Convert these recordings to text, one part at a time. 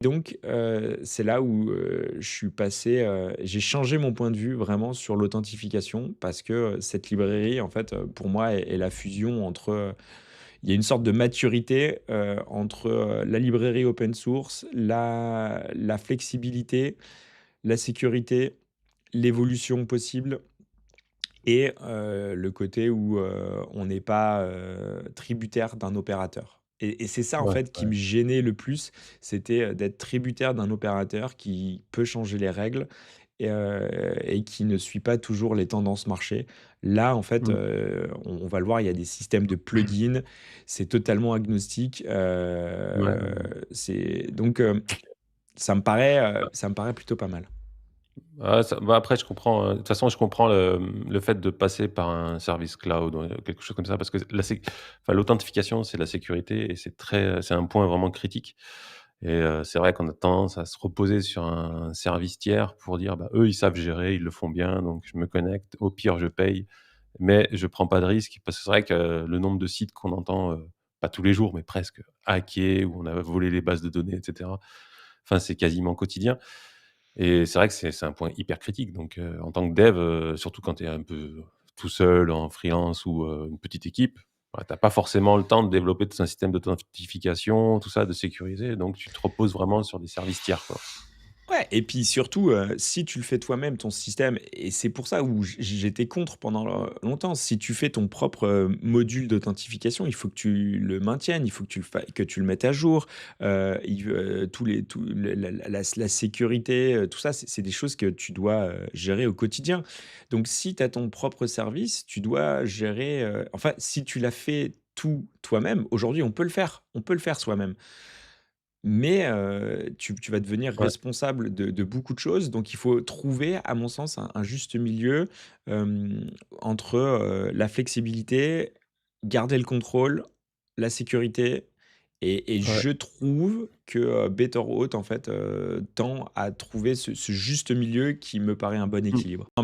Donc, c'est là où, je suis passé, j'ai changé mon point de vue vraiment sur l'authentification parce que, cette librairie en fait, pour moi est la fusion entre, il y a une sorte de maturité, entre, la librairie open source, la flexibilité, la sécurité, l'évolution possible et le côté où, on n'est pas, tributaire d'un opérateur et c'est ça, en Ouais, fait, qui ouais. me gênait le plus, c'était, d'être tributaire d'un opérateur qui peut changer les règles et qui ne suit pas toujours les tendances marché. Là, en fait, Mmh. on va le voir, il y a des systèmes de plugins, c'est totalement agnostique, Ouais, ouais, ouais. c'est donc ça me paraît plutôt pas mal. Ah ça bah, après je comprends, de toute façon je comprends le fait de passer par un service cloud ou quelque chose comme ça parce que l'authentification, c'est la sécurité et c'est un point vraiment critique et c'est vrai qu'on a tendance à se reposer sur un service tiers pour dire: «Bah, eux, ils savent gérer, ils le font bien, donc je me connecte, au pire je paye, mais je prends pas de risque». Parce que c'est vrai que le nombre de sites qu'on entend, pas tous les jours, mais presque, hackés, où on a volé les bases de données et cetera. Enfin, c'est quasiment quotidien. Et c'est vrai que c'est un point hyper critique donc en tant que dev, surtout quand tu es un peu tout seul en freelance ou une petite équipe, bah, tu as pas forcément le temps de développer tout un système d'authentification, tout ça, de sécuriser, donc tu te reposes vraiment sur des services tiers, quoi. Ouais et puis surtout, si tu le fais toi-même ton système et c'est pour ça où j'étais contre pendant, longtemps. Si tu fais ton propre, module d'authentification, il faut que tu le maintiennes, il faut que tu le mettes à jour, tous les tout le la sécurité, tout ça, c'est des choses que tu dois, gérer au quotidien. Donc si tu as ton propre service, tu dois gérer, enfin, si tu l'as fait tout toi-même, aujourd'hui on peut le faire soi-même. Mais tu vas devenir Ouais, responsable de beaucoup de choses, donc il faut trouver, à mon sens, un juste milieu, entre, la flexibilité, garder le contrôle, la sécurité et ouais. je trouve que, Betterhot, en fait, tend à trouver ce juste milieu qui me paraît un bon Mmh. équilibre. Non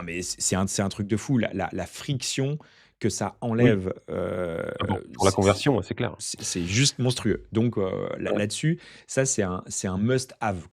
mais c'est un truc de fou, la friction que ça Oui. enlève, Ah bon, pour la conversion, ouais, c'est clair. c'est juste monstrueux. Donc Ouais. là-dessus, ça c'est un must have.